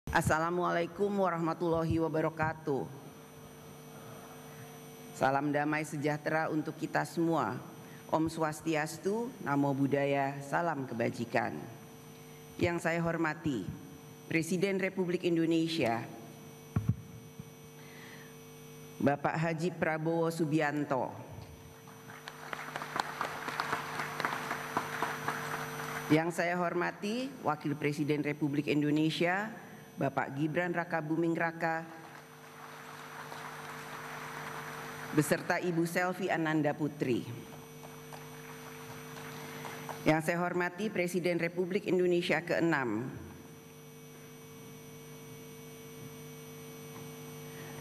Assalamualaikum warahmatullahi wabarakatuh. Salam damai sejahtera untuk kita semua. Om Swastiastu, Namo Buddhaya, salam kebajikan. Yang saya hormati Presiden Republik Indonesia Bapak Haji Prabowo Subianto, yang saya hormati Wakil Presiden Republik Indonesia Bapak Gibran Rakabuming Raka beserta Ibu Selvi Ananda Putri. Yang saya hormati Presiden Republik Indonesia ke-6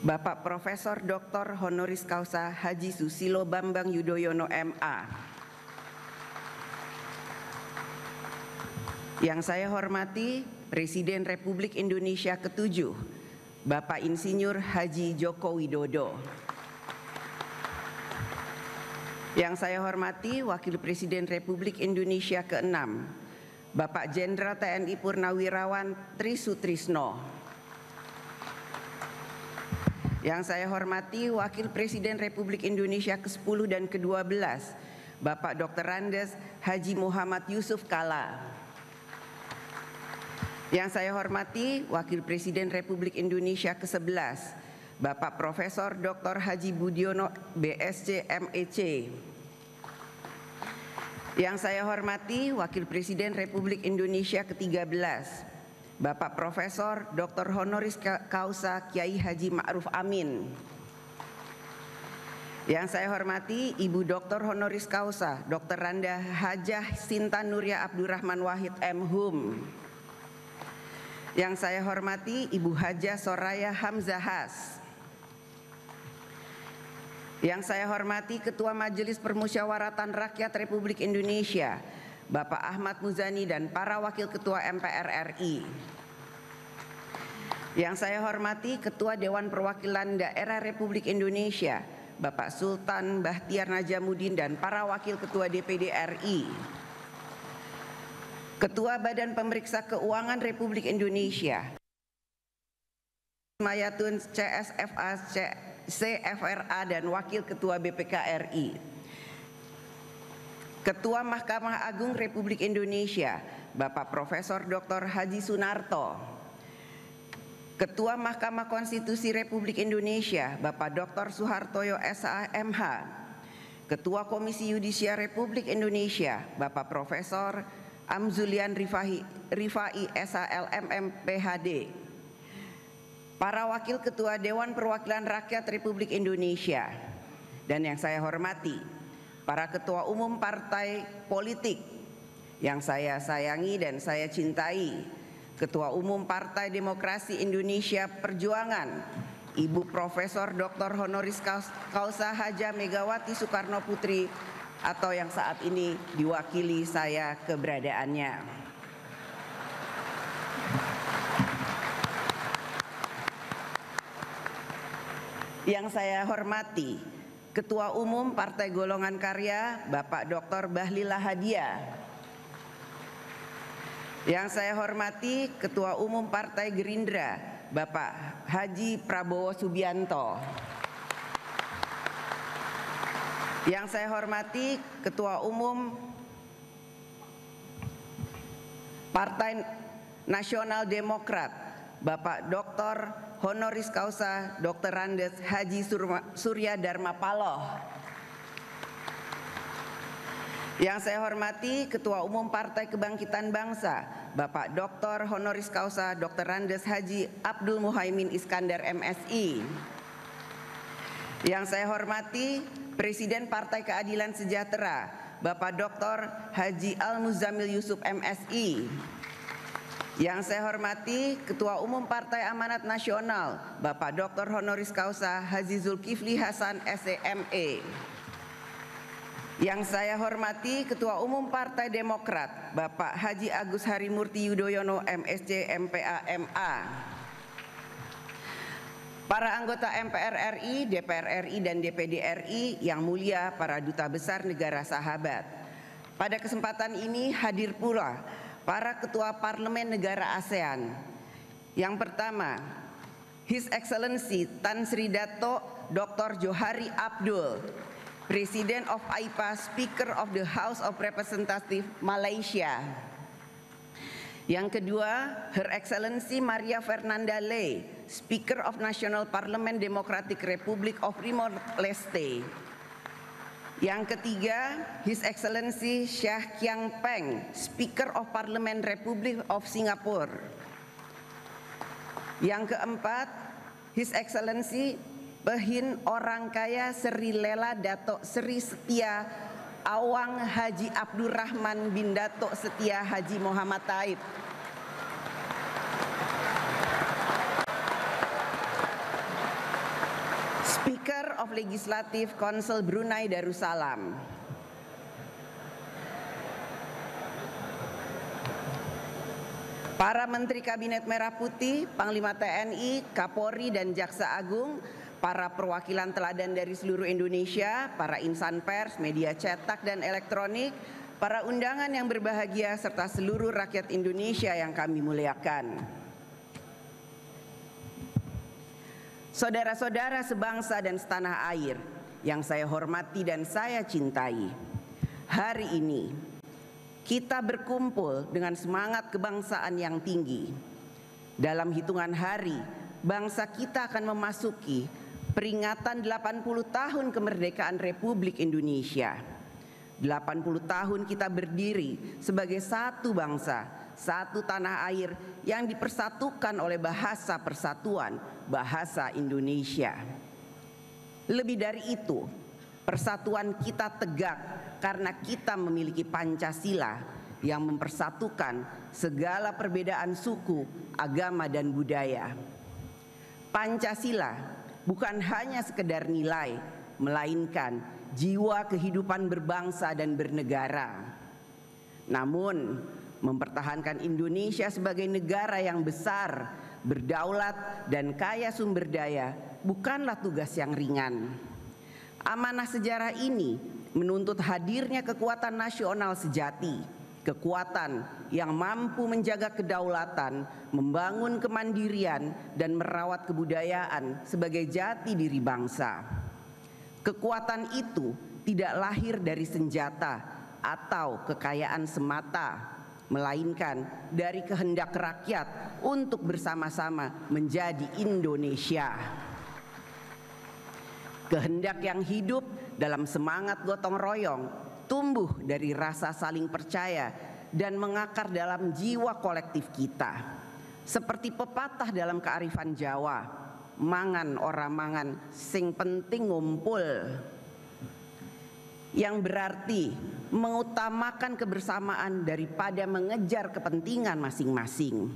Bapak Profesor Dr. Honoris Causa Haji Susilo Bambang Yudhoyono MA. Yang saya hormati Presiden Republik Indonesia ke-7 Bapak Insinyur Haji Joko Widodo. Yang saya hormati Wakil Presiden Republik Indonesia ke-6 Bapak Jenderal TNI Purnawirawan Tri Sutrisno. Yang saya hormati Wakil Presiden Republik Indonesia ke-10 dan ke-12 Bapak Dr. Andes Haji Muhammad Yusuf Kalla. Yang saya hormati Wakil Presiden Republik Indonesia ke-11 Bapak Profesor Dr. Haji Budiono BSc MEC. Yang saya hormati Wakil Presiden Republik Indonesia ke-13 Bapak Profesor Dr. Honoris Causa Kiai Haji Ma'ruf Amin. Yang saya hormati Ibu Dr. Honoris Causa Dr. Randa Hajah Sinta Nuria Abdurrahman Wahid M.Hum. Yang saya hormati Ibu Hajah Soraya Hamzahas. Yang saya hormati Ketua Majelis Permusyawaratan Rakyat Republik Indonesia Bapak Ahmad Muzani dan para Wakil Ketua MPR RI. Yang saya hormati Ketua Dewan Perwakilan Daerah Republik Indonesia Bapak Sultan Bahtiar Najamuddin dan para Wakil Ketua DPD RI. Ketua Badan Pemeriksa Keuangan Republik Indonesia Mayatun CSFA CFRA dan Wakil Ketua BPK RI. Ketua Mahkamah Agung Republik Indonesia Bapak Profesor Dr. Haji Sunarto. Ketua Mahkamah Konstitusi Republik Indonesia Bapak Dr. Suhartoyo SAMH. Ketua Komisi Yudisial Republik Indonesia Bapak Profesor Amzulian Rifai SHLMM PhD. Para Wakil Ketua Dewan Perwakilan Rakyat Republik Indonesia. Dan yang saya hormati para Ketua Umum Partai Politik yang saya sayangi dan saya cintai. Ketua Umum Partai Demokrasi Indonesia Perjuangan Ibu Profesor Dr. Honoris Causa Haja Megawati Soekarno Putri atau yang saat ini diwakili saya keberadaannya. Yang saya hormati Ketua Umum Partai Golongan Karya Bapak Dr. Bahlil Lahadiah. Yang saya hormati Ketua Umum Partai Gerindra Bapak Haji Prabowo Subianto. Yang saya hormati Ketua Umum Partai Nasional Demokrat Bapak Dr. Honoris Causa Dr. Andes Haji Surya Dharma Paloh. Yang saya hormati Ketua Umum Partai Kebangkitan Bangsa Bapak Dr. Honoris Causa Dr. Andes Haji Abdul Muhaimin Iskandar MSI. Yang saya hormati Presiden Partai Keadilan Sejahtera Bapak Dr. Haji Al-Muzamil Yusuf MSI. Yang saya hormati Ketua Umum Partai Amanat Nasional Bapak Dr. Honoris Causa Haji Zulkifli Hasan SEME. Yang saya hormati Ketua Umum Partai Demokrat Bapak Haji Agus Harimurti Yudhoyono MSc MPA MA. Para anggota MPR RI, DPR RI, dan DPD RI yang mulia para duta besar negara sahabat. Pada kesempatan ini hadir pula para ketua parlemen negara ASEAN Yang pertama, His Excellency Tan Sri Dato Dr. Johari Abdul, President of AIPA, Speaker of the House of Representatives Malaysia. Yang kedua, Her Excellency Maria Fernanda Lei, Speaker of National Parliament Democratic Republic of Timor-Leste. Yang ketiga, His Excellency Shah Kiang Peng, Speaker of Parliament Republic of Singapore. Yang keempat, His Excellency Pehin Orang Kaya Seri Lela Dato Seri Setia Awang Haji Abdurrahman bin Dato Setia Haji Muhammad Taib. Speaker of Legislative Council Brunei Darussalam. Para Menteri Kabinet Merah Putih, Panglima TNI, Kapolri dan Jaksa Agung, para perwakilan teladan dari seluruh Indonesia, para insan pers, media cetak dan elektronik, para undangan yang berbahagia, serta seluruh rakyat Indonesia yang kami muliakan. Saudara-saudara sebangsa dan setanah air yang saya hormati dan saya cintai, hari ini kita berkumpul dengan semangat kebangsaan yang tinggi. Dalam hitungan hari, bangsa kita akan memasuki peringatan 80 tahun kemerdekaan Republik Indonesia. 80 tahun kita berdiri sebagai satu bangsa, satu tanah air yang dipersatukan oleh bahasa persatuan, bahasa Indonesia. Lebih dari itu, persatuan kita tegak karena kita memiliki Pancasila yang mempersatukan segala perbedaan suku, agama, dan budaya. Pancasila bukan hanya sekedar nilai, melainkan jiwa kehidupan berbangsa dan bernegara. Namun, mempertahankan Indonesia sebagai negara yang besar, berdaulat, dan kaya sumber daya bukanlah tugas yang ringan. Amanah sejarah ini menuntut hadirnya kekuatan nasional sejati, kekuatan yang mampu menjaga kedaulatan, membangun kemandirian, dan merawat kebudayaan sebagai jati diri bangsa. Kekuatan itu tidak lahir dari senjata atau kekayaan semata, melainkan dari kehendak rakyat untuk bersama-sama menjadi Indonesia. Kehendak yang hidup dalam semangat gotong royong, tumbuh dari rasa saling percaya dan mengakar dalam jiwa kolektif kita. Seperti pepatah dalam kearifan Jawa, mangan ora mangan sing penting ngumpul, yang berarti mengutamakan kebersamaan daripada mengejar kepentingan masing-masing.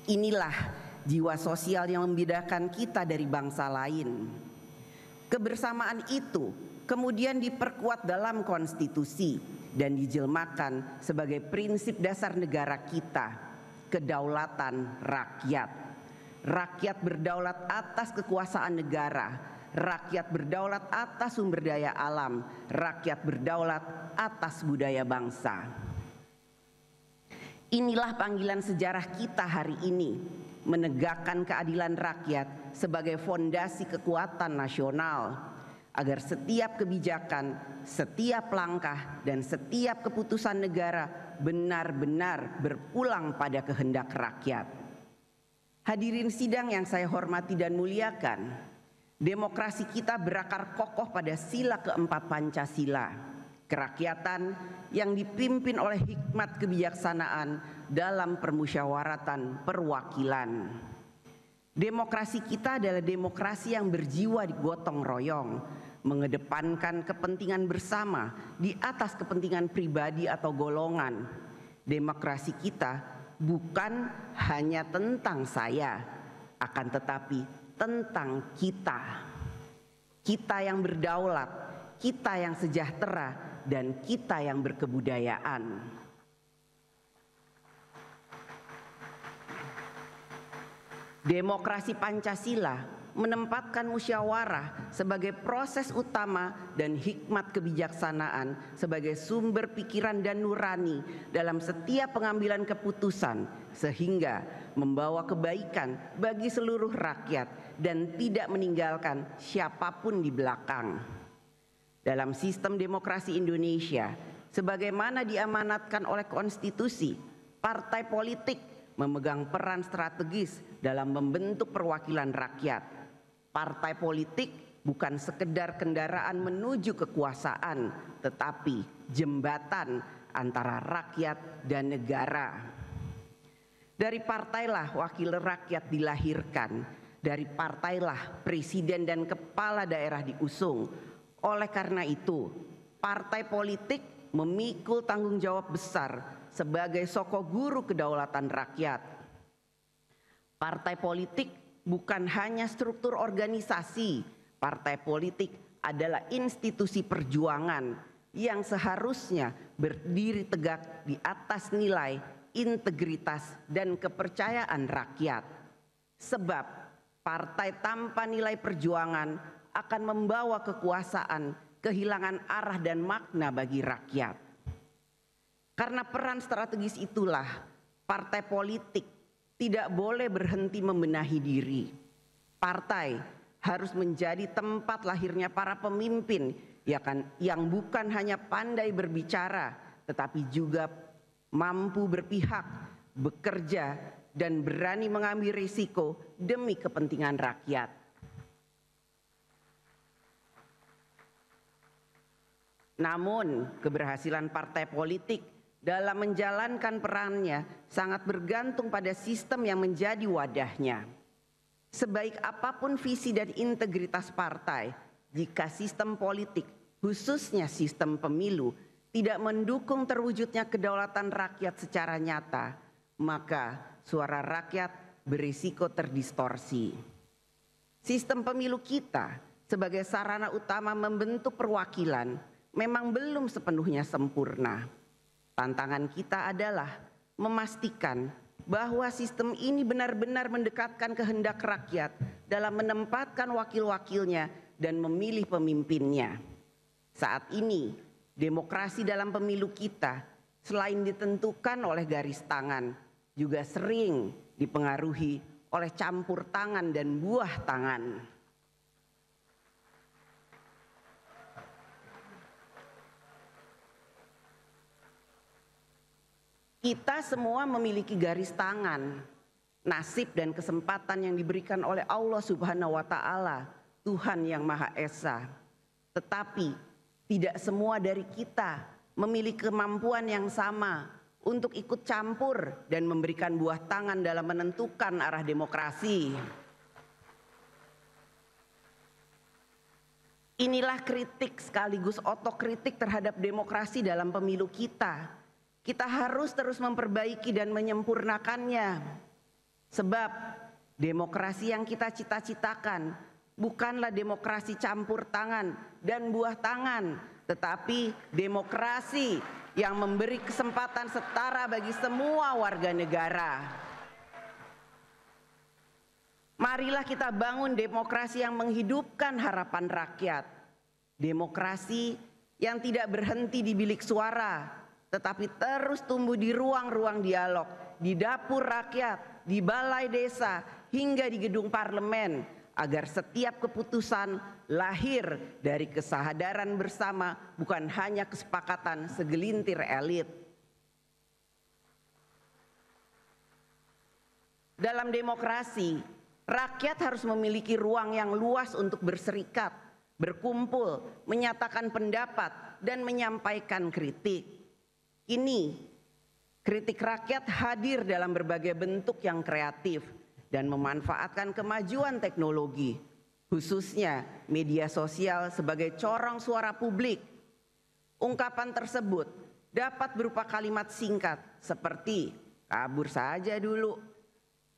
Inilah jiwa sosial yang membedakan kita dari bangsa lain. Kebersamaan itu kemudian diperkuat dalam konstitusi dan dijelmakan sebagai prinsip dasar negara kita, kedaulatan rakyat. Rakyat berdaulat atas kekuasaan negara, rakyat berdaulat atas sumber daya alam, rakyat berdaulat atas budaya bangsa. Inilah panggilan sejarah kita hari ini, menegakkan keadilan rakyat sebagai fondasi kekuatan nasional, agar setiap kebijakan, setiap langkah, dan setiap keputusan negara benar-benar berpulang pada kehendak rakyat. Hadirin sidang yang saya hormati dan muliakan, demokrasi kita berakar kokoh pada sila keempat Pancasila, kerakyatan yang dipimpin oleh hikmat kebijaksanaan dalam permusyawaratan perwakilan. Demokrasi kita adalah demokrasi yang berjiwa gotong royong, mengedepankan kepentingan bersama di atas kepentingan pribadi atau golongan. Demokrasi kita bukan hanya tentang saya, akan tetapi tentang kita. Kita yang berdaulat, kita yang sejahtera, dan kita yang berkebudayaan. Demokrasi Pancasila menempatkan musyawarah sebagai proses utama dan hikmat kebijaksanaan sebagai sumber pikiran dan nurani dalam setiap pengambilan keputusan, sehingga membawa kebaikan bagi seluruh rakyat dan tidak meninggalkan siapapun di belakang. Dalam sistem demokrasi Indonesia, sebagaimana diamanatkan oleh konstitusi, partai politik memegang peran strategis dalam membentuk perwakilan rakyat. Partai politik bukan sekedar kendaraan menuju kekuasaan, tetapi jembatan antara rakyat dan negara. Dari partailah wakil rakyat dilahirkan, dari partailah presiden dan kepala daerah diusung. Oleh karena itu, partai politik memikul tanggung jawab besar sebagai soko guru kedaulatan rakyat. Partai politik bukan hanya struktur organisasi, partai politik adalah institusi perjuangan yang seharusnya berdiri tegak di atas nilai, integritas, dan kepercayaan rakyat. Sebab partai tanpa nilai perjuangan akan membawa kekuasaan kehilangan arah dan makna bagi rakyat. Karena peran strategis itulah, partai politik tidak boleh berhenti membenahi diri. Partai harus menjadi tempat lahirnya para pemimpin yang bukan hanya pandai berbicara, tetapi juga mampu berpihak, bekerja, dan berani mengambil risiko demi kepentingan rakyat. Namun, keberhasilan partai politik dalam menjalankan perannya sangat bergantung pada sistem yang menjadi wadahnya. Sebaik apapun visi dan integritas partai, jika sistem politik, khususnya sistem pemilu, tidak mendukung terwujudnya kedaulatan rakyat secara nyata, maka suara rakyat berisiko terdistorsi. Sistem pemilu kita sebagai sarana utama membentuk perwakilan memang belum sepenuhnya sempurna. Tantangan kita adalah memastikan bahwa sistem ini benar-benar mendekatkan kehendak rakyat dalam menempatkan wakil-wakilnya dan memilih pemimpinnya. Saat ini, demokrasi dalam pemilu kita selain ditentukan oleh garis tangan, juga sering dipengaruhi oleh campur tangan dan buah tangan. Kita semua memiliki garis tangan, nasib dan kesempatan yang diberikan oleh Allah Subhanahu wa Ta'ala, Tuhan yang Maha Esa. Tetapi tidak semua dari kita memiliki kemampuan yang sama untuk ikut campur dan memberikan buah tangan dalam menentukan arah demokrasi. Inilah kritik sekaligus otokritik terhadap demokrasi dalam pemilu kita. Kita harus terus memperbaiki dan menyempurnakannya. Sebab demokrasi yang kita cita-citakan bukanlah demokrasi campur tangan dan buah tangan, tetapi demokrasi yang memberi kesempatan setara bagi semua warga negara. Marilah kita bangun demokrasi yang menghidupkan harapan rakyat. Demokrasi yang tidak berhenti di bilik suara, tetapi terus tumbuh di ruang-ruang dialog, di dapur rakyat, di balai desa, hingga di gedung parlemen, agar setiap keputusan lahir dari kesadaran bersama, bukan hanya kesepakatan segelintir elit. Dalam demokrasi, rakyat harus memiliki ruang yang luas untuk berserikat, berkumpul, menyatakan pendapat, dan menyampaikan kritik. Kini, kritik rakyat hadir dalam berbagai bentuk yang kreatif dan memanfaatkan kemajuan teknologi, khususnya media sosial sebagai corong suara publik. Ungkapan tersebut dapat berupa kalimat singkat seperti kabur saja dulu,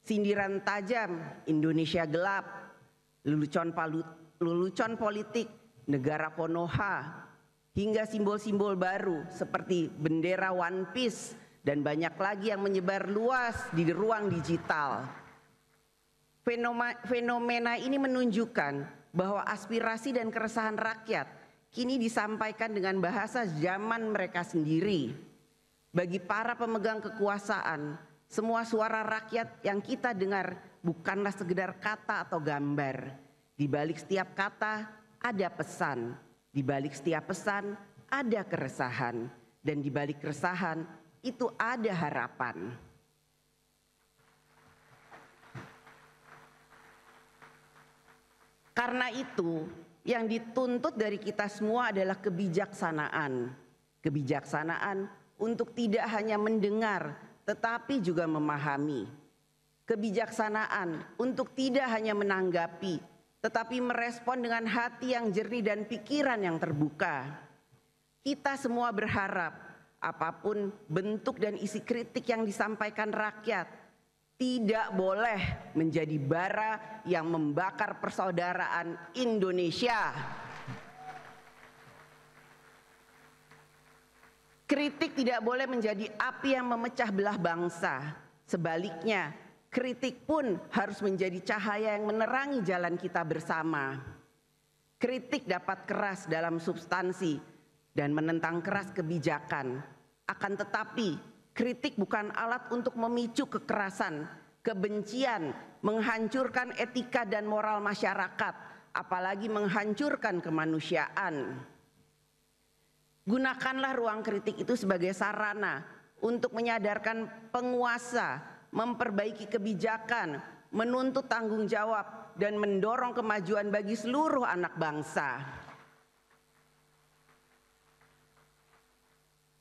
sindiran tajam, Indonesia gelap, lelucon politik, negara Konoha, hingga simbol-simbol baru seperti bendera One Piece dan banyak lagi yang menyebar luas di ruang digital. Fenomena ini menunjukkan bahwa aspirasi dan keresahan rakyat kini disampaikan dengan bahasa zaman mereka sendiri. Bagi para pemegang kekuasaan, semua suara rakyat yang kita dengar bukanlah sekedar kata atau gambar. Di balik setiap kata ada pesan, di balik setiap pesan ada keresahan, dan di balik keresahan itu ada harapan. Karena itu, yang dituntut dari kita semua adalah kebijaksanaan. Kebijaksanaan untuk tidak hanya mendengar, tetapi juga memahami. Kebijaksanaan untuk tidak hanya menanggapi, tetapi merespon dengan hati yang jernih dan pikiran yang terbuka. Kita semua berharap apapun bentuk dan isi kritik yang disampaikan rakyat tidak boleh menjadi bara yang membakar persaudaraan Indonesia. Kritik tidak boleh menjadi api yang memecah belah bangsa. Sebaliknya, kritik pun harus menjadi cahaya yang menerangi jalan kita bersama. Kritik dapat keras dalam substansi dan menentang keras kebijakan. Akan tetapi, kritik bukan alat untuk memicu kekerasan, kebencian, menghancurkan etika dan moral masyarakat, apalagi menghancurkan kemanusiaan. Gunakanlah ruang kritik itu sebagai sarana untuk menyadarkan penguasa, memperbaiki kebijakan, menuntut tanggung jawab, dan mendorong kemajuan bagi seluruh anak bangsa.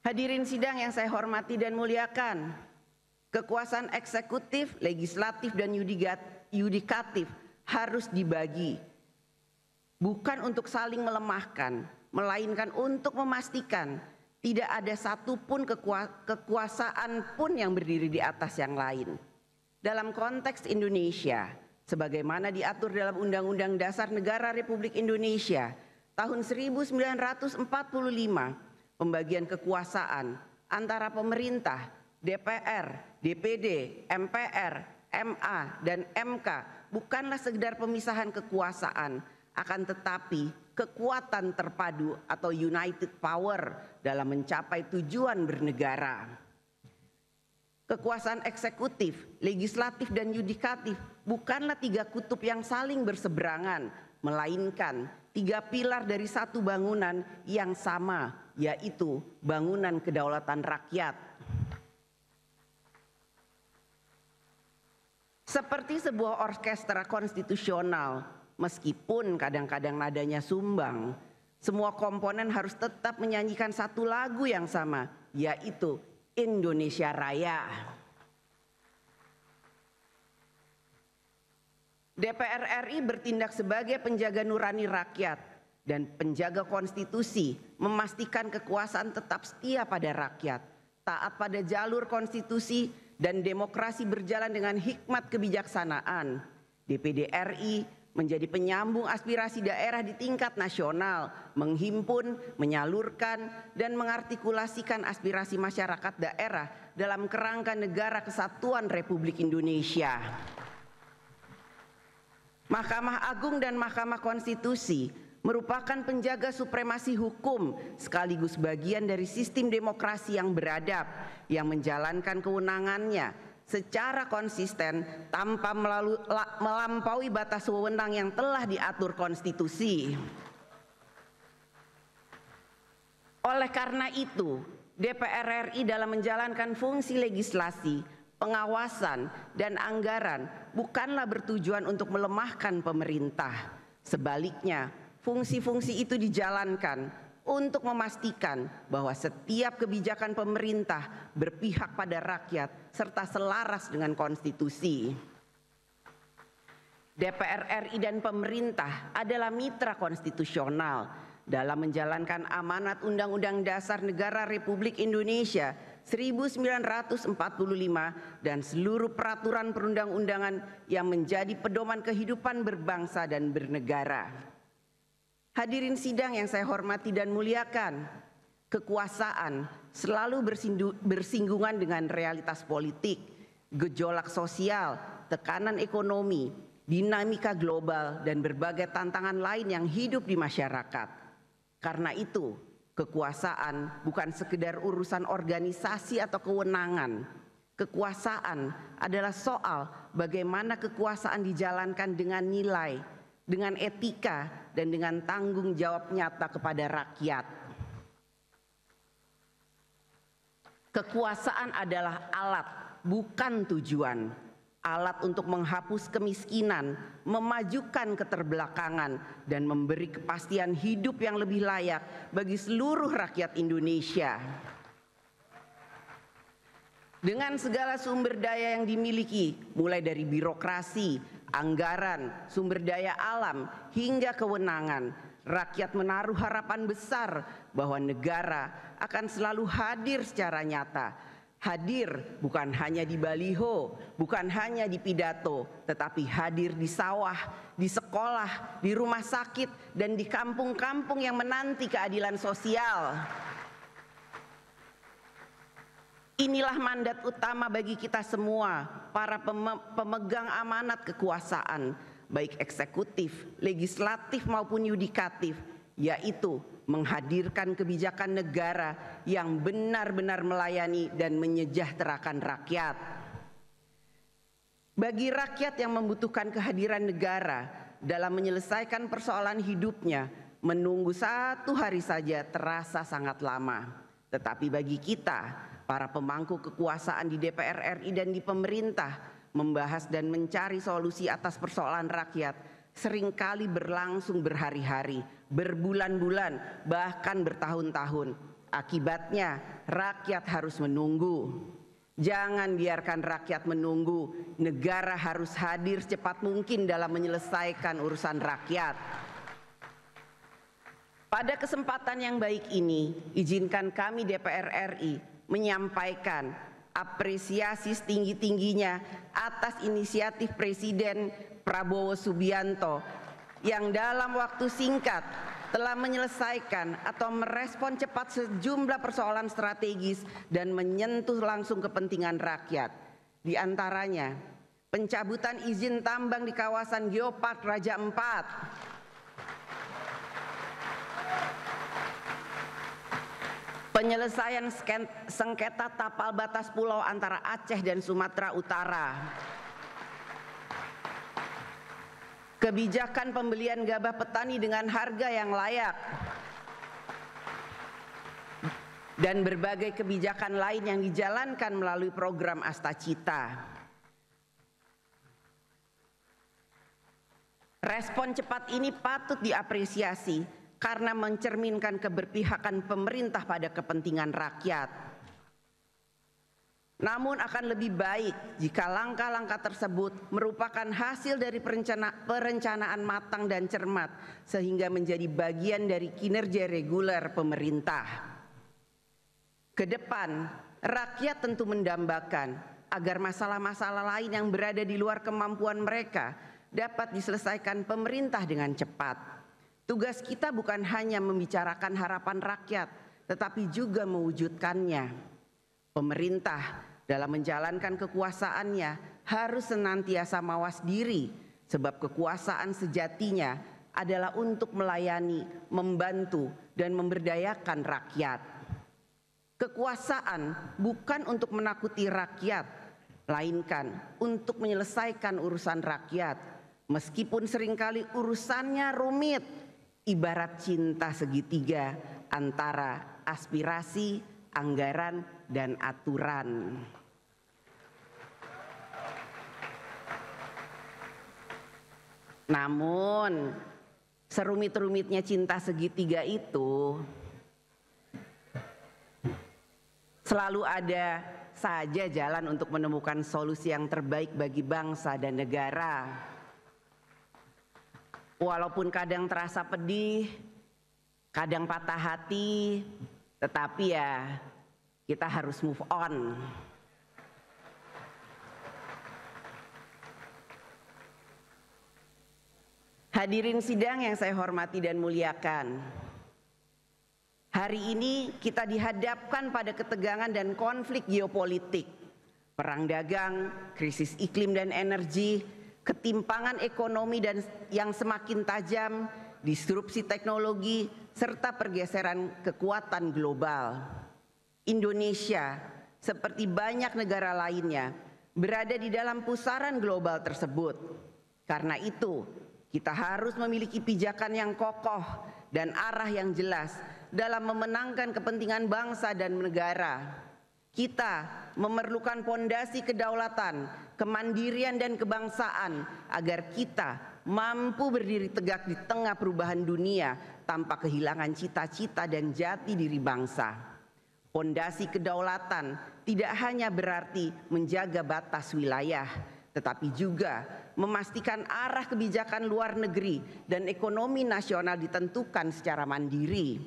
Hadirin sidang yang saya hormati dan muliakan, kekuasaan eksekutif, legislatif, dan yudikatif harus dibagi, bukan untuk saling melemahkan, melainkan untuk memastikan tidak ada satupun kekuasaan pun yang berdiri di atas yang lain. Dalam konteks Indonesia, sebagaimana diatur dalam Undang-Undang Dasar Negara Republik Indonesia tahun 1945, pembagian kekuasaan antara pemerintah, DPR, DPD, MPR, MA, dan MK bukanlah sekedar pemisahan kekuasaan, akan tetapi kekuatan terpadu atau united power dalam mencapai tujuan bernegara. Kekuasaan eksekutif, legislatif, dan yudikatif bukanlah tiga kutub yang saling berseberangan, melainkan tiga pilar dari satu bangunan yang sama, yaitu bangunan kedaulatan rakyat. Seperti sebuah orkestra konstitusional, meskipun kadang-kadang nadanya sumbang, semua komponen harus tetap menyanyikan satu lagu yang sama, yaitu Indonesia Raya. DPR RI bertindak sebagai penjaga nurani rakyat dan penjaga konstitusi, memastikan kekuasaan tetap setia pada rakyat, taat pada jalur konstitusi, dan demokrasi berjalan dengan hikmat kebijaksanaan. DPD RI menjadi penyambung aspirasi daerah di tingkat nasional, menghimpun, menyalurkan, dan mengartikulasikan aspirasi masyarakat daerah dalam kerangka Negara Kesatuan Republik Indonesia. Mahkamah Agung dan Mahkamah Konstitusi merupakan penjaga supremasi hukum sekaligus bagian dari sistem demokrasi yang beradab yang menjalankan kewenangannya secara konsisten tanpa melampaui batas wewenang yang telah diatur konstitusi. Oleh karena itu, DPR RI dalam menjalankan fungsi legislasi, pengawasan, dan anggaran bukanlah bertujuan untuk melemahkan pemerintah. Sebaliknya, fungsi-fungsi itu dijalankan untuk memastikan bahwa setiap kebijakan pemerintah berpihak pada rakyat serta selaras dengan konstitusi. DPR RI dan pemerintah adalah mitra konstitusional dalam menjalankan amanat Undang-Undang Dasar Negara Republik Indonesia 1945 dan seluruh peraturan perundang-undangan yang menjadi pedoman kehidupan berbangsa dan bernegara. Hadirin sidang yang saya hormati dan muliakan, kekuasaan selalu bersinggungan dengan realitas politik, gejolak sosial, tekanan ekonomi, dinamika global, dan berbagai tantangan lain yang hidup di masyarakat. Karena itu, kekuasaan bukan sekedar urusan organisasi atau kewenangan, Kekuasaan adalah soal bagaimana kekuasaan dijalankan dengan nilai, dengan etika, dan dengan tanggung jawab nyata kepada rakyat. Kekuasaan adalah alat, bukan tujuan. Alat untuk menghapus kemiskinan, memajukan keterbelakangan, dan memberi kepastian hidup yang lebih layak bagi seluruh rakyat Indonesia. Dengan segala sumber daya yang dimiliki, mulai dari birokrasi, anggaran, sumber daya alam, hingga kewenangan, rakyat menaruh harapan besar bahwa negara akan selalu hadir secara nyata. Hadir bukan hanya di baliho, bukan hanya di pidato, tetapi hadir di sawah, di sekolah, di rumah sakit, dan di kampung-kampung yang menanti keadilan sosial. Inilah mandat utama bagi kita semua, para pemegang amanat kekuasaan, baik eksekutif, legislatif maupun yudikatif, yaitu menghadirkan kebijakan negara yang benar-benar melayani dan menyejahterakan rakyat. Bagi rakyat yang membutuhkan kehadiran negara dalam menyelesaikan persoalan hidupnya, menunggu satu hari saja terasa sangat lama. Tetapi bagi kita, para pemangku kekuasaan di DPR RI dan di pemerintah, membahas dan mencari solusi atas persoalan rakyat seringkali berlangsung berhari-hari, berbulan-bulan, bahkan bertahun-tahun. Akibatnya rakyat harus menunggu. Jangan biarkan rakyat menunggu. Negara harus hadir secepat mungkin dalam menyelesaikan urusan rakyat. Pada kesempatan yang baik ini, izinkan kami DPR RI menyampaikan apresiasi setinggi-tingginya atas inisiatif Presiden Prabowo Subianto yang dalam waktu singkat telah menyelesaikan atau merespon cepat sejumlah persoalan strategis dan menyentuh langsung kepentingan rakyat. Di antaranya, pencabutan izin tambang di kawasan Geopark Raja Ampat, penyelesaian sengketa tapal batas pulau antara Aceh dan Sumatera Utara, kebijakan pembelian gabah petani dengan harga yang layak, dan berbagai kebijakan lain yang dijalankan melalui program Astacita. Respon cepat ini patut diapresiasi karena mencerminkan keberpihakan pemerintah pada kepentingan rakyat. Namun akan lebih baik jika langkah-langkah tersebut merupakan hasil dari perencanaan matang dan cermat sehingga menjadi bagian dari kinerja reguler pemerintah. Kedepan, rakyat tentu mendambakan agar masalah-masalah lain yang berada di luar kemampuan mereka dapat diselesaikan pemerintah dengan cepat. Tugas kita bukan hanya membicarakan harapan rakyat, tetapi juga mewujudkannya. Pemerintah dalam menjalankan kekuasaannya harus senantiasa mawas diri, sebab kekuasaan sejatinya adalah untuk melayani, membantu, dan memberdayakan rakyat. Kekuasaan bukan untuk menakuti rakyat, melainkan untuk menyelesaikan urusan rakyat, meskipun seringkali urusannya rumit, ibarat cinta segitiga antara aspirasi, anggaran, dan aturan. Namun, serumit-rumitnya cinta segitiga itu selalu ada saja jalan untuk menemukan solusi yang terbaik bagi bangsa dan negara. Walaupun kadang terasa pedih, kadang patah hati, tetapi ya kita harus move on. Hadirin sidang yang saya hormati dan muliakan, hari ini kita dihadapkan pada ketegangan dan konflik geopolitik, perang dagang, krisis iklim dan energi, ketimpangan ekonomi dan yang semakin tajam, disrupsi teknologi, serta pergeseran kekuatan global. Indonesia seperti banyak negara lainnya, berada di dalam pusaran global tersebut. Karena itu, kita harus memiliki pijakan yang kokoh dan arah yang jelas dalam memenangkan kepentingan bangsa dan negara. Kita memerlukan pondasi kedaulatan, kemandirian dan kebangsaan agar kita mampu berdiri tegak di tengah perubahan dunia tanpa kehilangan cita-cita dan jati diri bangsa. Pondasi kedaulatan tidak hanya berarti menjaga batas wilayah, tetapi juga memastikan arah kebijakan luar negeri dan ekonomi nasional ditentukan secara mandiri.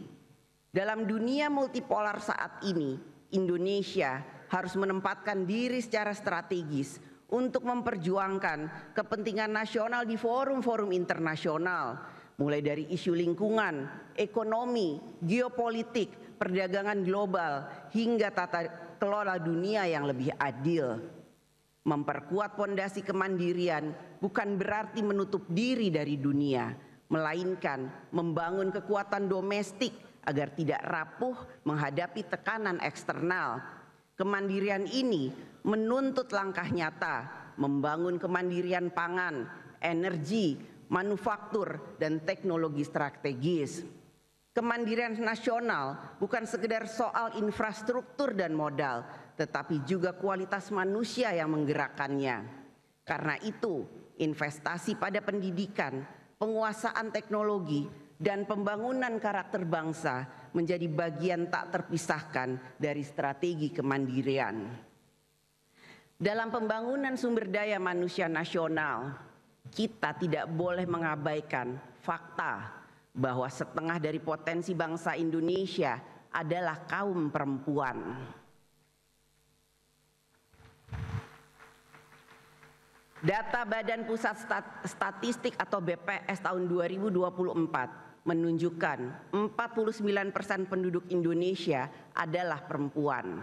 Dalam dunia multipolar saat ini, Indonesia harus menempatkan diri secara strategis untuk memperjuangkan kepentingan nasional di forum-forum internasional, mulai dari isu lingkungan, ekonomi, geopolitik, perdagangan global, hingga tata kelola dunia yang lebih adil. Memperkuat pondasi kemandirian bukan berarti menutup diri dari dunia, melainkan membangun kekuatan domestik agar tidak rapuh menghadapi tekanan eksternal. Kemandirian ini menuntut langkah nyata, membangun kemandirian pangan, energi, manufaktur, dan teknologi strategis. Kemandirian nasional bukan sekedar soal infrastruktur dan modal, tetapi juga kualitas manusia yang menggerakkannya. Karena itu, investasi pada pendidikan, penguasaan teknologi, dan pembangunan karakter bangsa menjadi bagian tak terpisahkan dari strategi kemandirian. Dalam pembangunan sumber daya manusia nasional, kita tidak boleh mengabaikan fakta bahwa setengah dari potensi bangsa Indonesia adalah kaum perempuan. Data Badan Pusat Statistik atau BPS tahun 2024 menunjukkan 49% penduduk Indonesia adalah perempuan.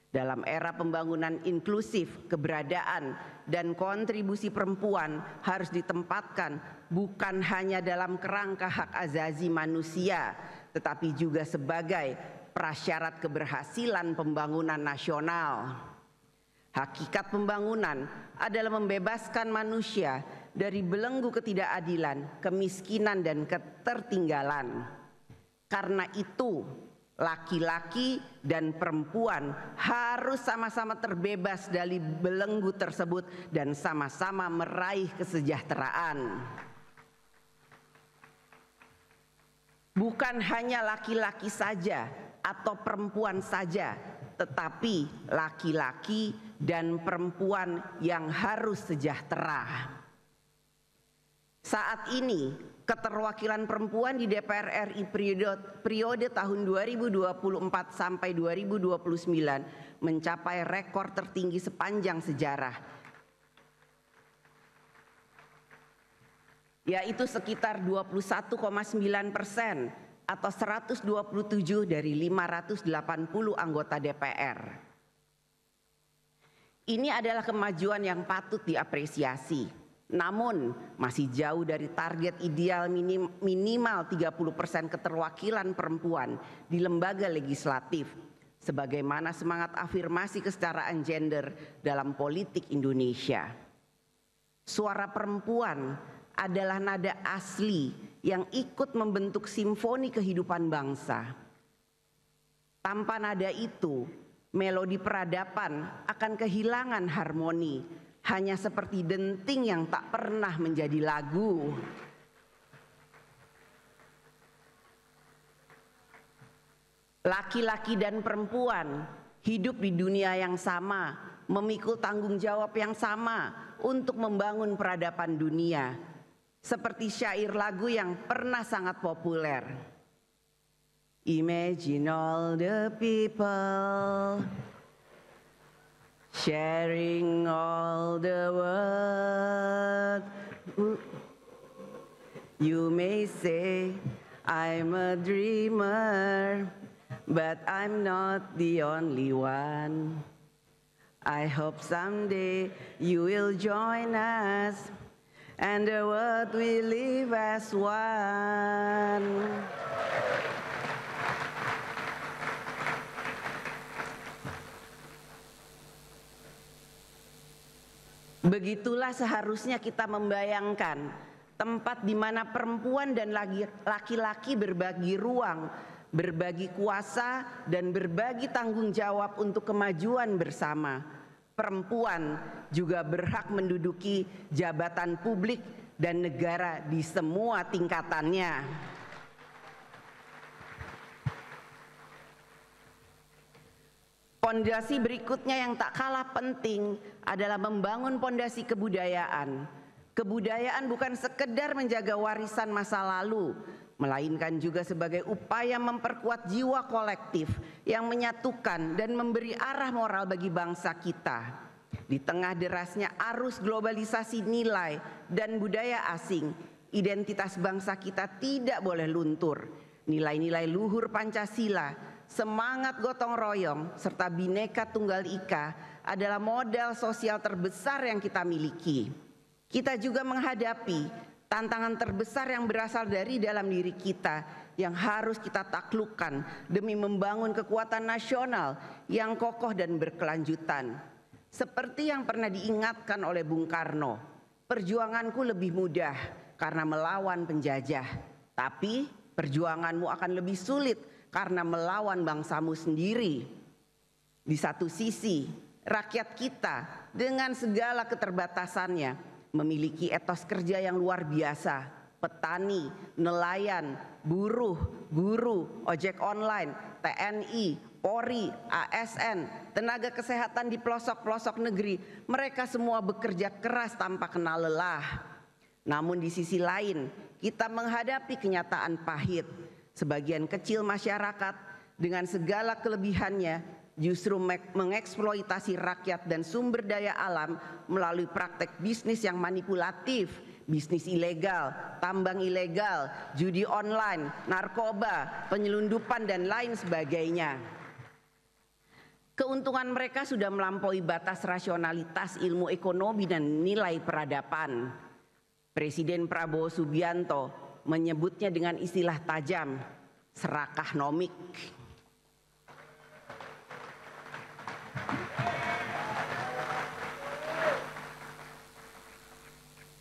Dalam era pembangunan inklusif, keberadaan dan kontribusi perempuan harus ditempatkan bukan hanya dalam kerangka hak asasi manusia, tetapi juga sebagai prasyarat keberhasilan pembangunan nasional. Hakikat pembangunan adalah membebaskan manusia dari belenggu ketidakadilan, kemiskinan, dan ketertinggalan. Karena itu, laki-laki dan perempuan harus sama-sama terbebas dari belenggu tersebut dan sama-sama meraih kesejahteraan. Bukan hanya laki-laki saja atau perempuan saja, tetapi laki-laki dan perempuan yang harus sejahtera. Saat ini, keterwakilan perempuan di DPR RI periode tahun 2024 sampai 2029 mencapai rekor tertinggi sepanjang sejarah, yaitu sekitar 21,9% atau 127 dari 580 anggota DPR. Ini adalah kemajuan yang patut diapresiasi. Namun masih jauh dari target ideal minimal 30% keterwakilan perempuan di lembaga legislatif, sebagaimana semangat afirmasi kesetaraan gender dalam politik Indonesia. Suara perempuan adalah nada asli yang ikut membentuk simfoni kehidupan bangsa. Tanpa nada itu, melodi peradaban akan kehilangan harmoni, hanya seperti denting yang tak pernah menjadi lagu. Laki-laki dan perempuan hidup di dunia yang sama, memikul tanggung jawab yang sama untuk membangun peradaban dunia. Seperti syair lagu yang pernah sangat populer. Imagine all the people sharing all the world. You may say I'm a dreamer, but I'm not the only one. I hope someday you will join us and the world will live as one. Begitulah seharusnya kita membayangkan tempat di mana perempuan dan laki-laki berbagi ruang, berbagi kuasa, dan berbagi tanggung jawab untuk kemajuan bersama. Perempuan juga berhak menduduki jabatan publik dan negara di semua tingkatannya. Pondasi berikutnya yang tak kalah penting adalah membangun pondasi kebudayaan. Kebudayaan bukan sekedar menjaga warisan masa lalu, melainkan juga sebagai upaya memperkuat jiwa kolektif yang menyatukan dan memberi arah moral bagi bangsa kita. Di tengah derasnya arus globalisasi nilai dan budaya asing, identitas bangsa kita tidak boleh luntur. Nilai-nilai luhur Pancasila, semangat gotong royong, serta Bhinneka Tunggal Ika adalah modal sosial terbesar yang kita miliki. Kita juga menghadapi tantangan terbesar yang berasal dari dalam diri kita yang harus kita taklukkan demi membangun kekuatan nasional yang kokoh dan berkelanjutan. Seperti yang pernah diingatkan oleh Bung Karno, perjuanganku lebih mudah karena melawan penjajah, tapi perjuanganmu akan lebih sulit karena melawan bangsamu sendiri. Di satu sisi, rakyat kita dengan segala keterbatasannya memiliki etos kerja yang luar biasa. Petani, nelayan, buruh, guru, ojek online, TNI, Polri, ASN, tenaga kesehatan di pelosok-pelosok negeri, mereka semua bekerja keras tanpa kenal lelah. Namun di sisi lain, kita menghadapi kenyataan pahit. Sebagian kecil masyarakat dengan segala kelebihannya justru mengeksploitasi rakyat dan sumber daya alam melalui praktek bisnis yang manipulatif, bisnis ilegal, tambang ilegal, judi online, narkoba, penyelundupan, dan lain sebagainya. Keuntungan mereka sudah melampaui batas rasionalitas ilmu ekonomi dan nilai peradaban. Presiden Prabowo Subianto menyebutnya dengan istilah tajam, serakah nomik.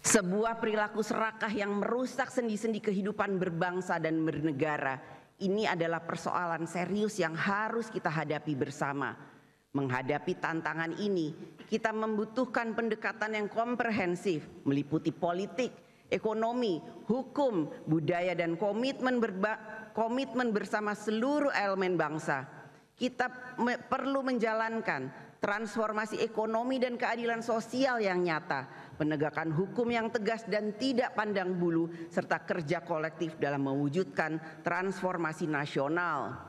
Sebuah perilaku serakah yang merusak sendi-sendi kehidupan berbangsa dan bernegara. Ini adalah persoalan serius yang harus kita hadapi bersama. Menghadapi tantangan ini, kita membutuhkan pendekatan yang komprehensif, meliputi politik, ekonomi, hukum, budaya, dan komitmen bersama seluruh elemen bangsa. Kita perlu menjalankan transformasi ekonomi dan keadilan sosial yang nyata, penegakan hukum yang tegas dan tidak pandang bulu, serta kerja kolektif dalam mewujudkan transformasi nasional.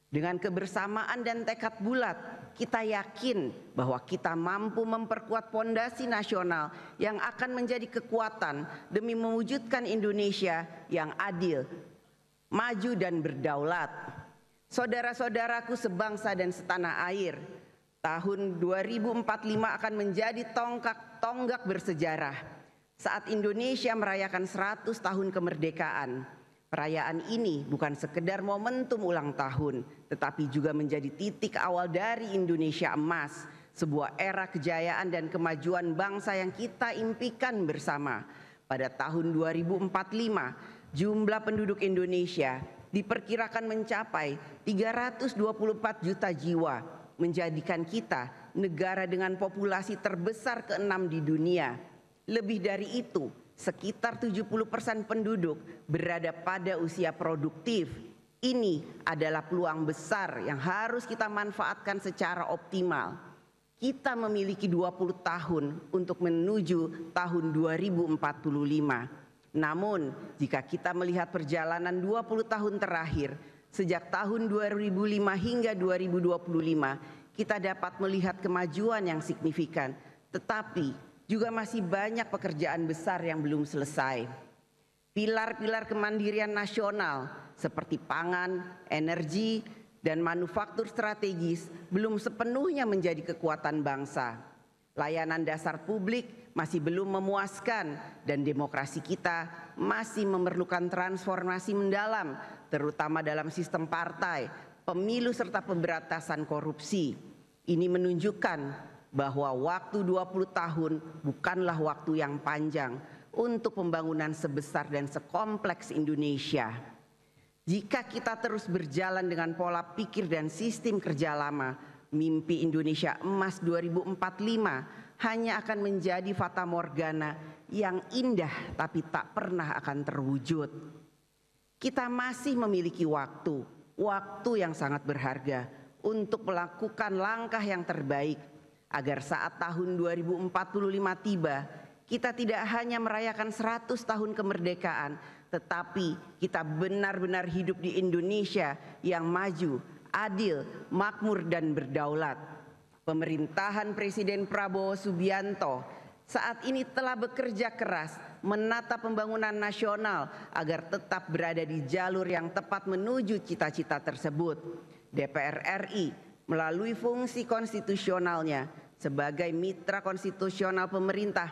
Dengan kebersamaan dan tekad bulat, kita yakin bahwa kita mampu memperkuat pondasi nasional yang akan menjadi kekuatan demi mewujudkan Indonesia yang adil, maju, dan berdaulat. Saudara-saudaraku sebangsa dan setanah air, tahun 2045 akan menjadi tonggak bersejarah saat Indonesia merayakan 100 tahun kemerdekaan. Perayaan ini bukan sekedar momentum ulang tahun, tetapi juga menjadi titik awal dari Indonesia emas, sebuah era kejayaan dan kemajuan bangsa yang kita impikan bersama. Pada tahun 2045, jumlah penduduk Indonesia diperkirakan mencapai 324 juta jiwa, menjadikan kita negara dengan populasi terbesar ke-6 di dunia. Lebih dari itu, sekitar 70% penduduk berada pada usia produktif. Ini adalah peluang besar yang harus kita manfaatkan secara optimal. Kita memiliki 20 tahun untuk menuju tahun 2045. Namun, jika kita melihat perjalanan 20 tahun terakhir, sejak tahun 2005 hingga 2025, kita dapat melihat kemajuan yang signifikan, tetapi juga masih banyak pekerjaan besar yang belum selesai. Pilar-pilar kemandirian nasional seperti pangan, energi, dan manufaktur strategis belum sepenuhnya menjadi kekuatan bangsa. Layanan dasar publik masih belum memuaskan dan demokrasi kita masih memerlukan transformasi mendalam, terutama dalam sistem partai, pemilu, serta pemberantasan korupsi. Ini menunjukkan bahwa waktu 20 tahun bukanlah waktu yang panjang untuk pembangunan sebesar dan sekompleks Indonesia. Jika kita terus berjalan dengan pola pikir dan sistem kerja lama, mimpi Indonesia Emas 2045 hanya akan menjadi fata morgana yang indah tapi tak pernah akan terwujud. Kita masih memiliki waktu yang sangat berharga untuk melakukan langkah yang terbaik agar saat tahun 2045 tiba, kita tidak hanya merayakan 100 tahun kemerdekaan, tetapi kita benar-benar hidup di Indonesia yang maju, adil, makmur dan berdaulat. Pemerintahan Presiden Prabowo Subianto saat ini telah bekerja keras menata pembangunan nasional agar tetap berada di jalur yang tepat menuju cita-cita tersebut. DPR RI melalui fungsi konstitusionalnya sebagai mitra konstitusional pemerintah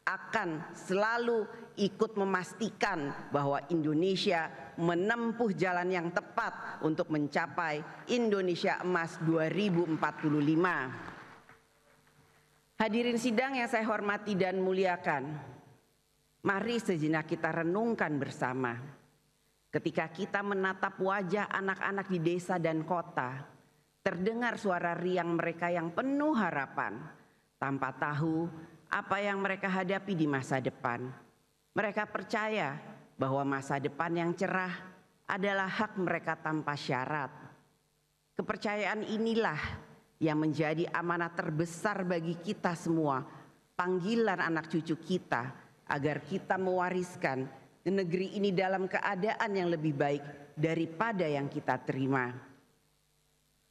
akan selalu ikut memastikan bahwa Indonesia menempuh jalan yang tepat untuk mencapai Indonesia Emas 2045. Hadirin sidang yang saya hormati dan muliakan, mari sejenak kita renungkan bersama. Ketika kita menatap wajah anak-anak di desa dan kota, terdengar suara riang mereka yang penuh harapan, tanpa tahu apa yang mereka hadapi di masa depan. Mereka percaya bahwa masa depan yang cerah adalah hak mereka tanpa syarat. Kepercayaan inilah yang menjadi amanat terbesar bagi kita semua, panggilan anak cucu kita, agar kita mewariskan negeri ini dalam keadaan yang lebih baik daripada yang kita terima.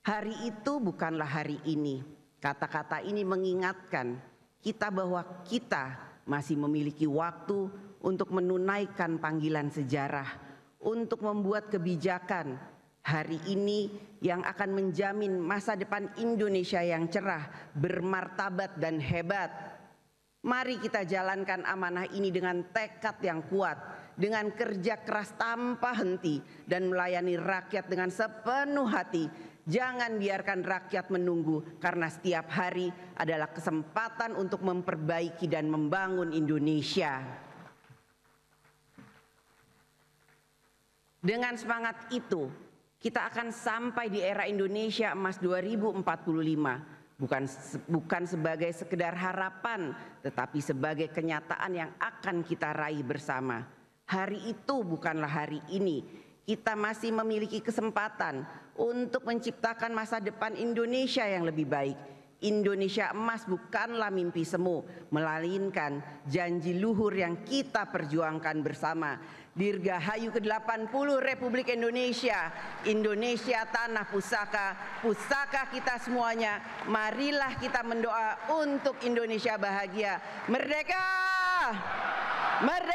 Hari itu bukanlah hari ini. Kata-kata ini mengingatkan kita bahwa kita masih memiliki waktu untuk menunaikan panggilan sejarah, untuk membuat kebijakan hari ini yang akan menjamin masa depan Indonesia yang cerah, bermartabat dan hebat. Mari kita jalankan amanah ini dengan tekad yang kuat, dengan kerja keras tanpa henti dan melayani rakyat dengan sepenuh hati. Jangan biarkan rakyat menunggu, karena setiap hari adalah kesempatan untuk memperbaiki dan membangun Indonesia. Dengan semangat itu, kita akan sampai di era Indonesia Emas 2045, bukan sebagai sekedar harapan, tetapi sebagai kenyataan yang akan kita raih bersama. Hari itu bukanlah hari ini. Kita masih memiliki kesempatan untuk menciptakan masa depan Indonesia yang lebih baik. Indonesia Emas bukanlah mimpi semu, melainkan janji luhur yang kita perjuangkan bersama. Dirgahayu ke-80 Republik Indonesia, Indonesia tanah pusaka, pusaka kita semuanya. Marilah kita mendoa untuk Indonesia bahagia. Merdeka! Merdeka!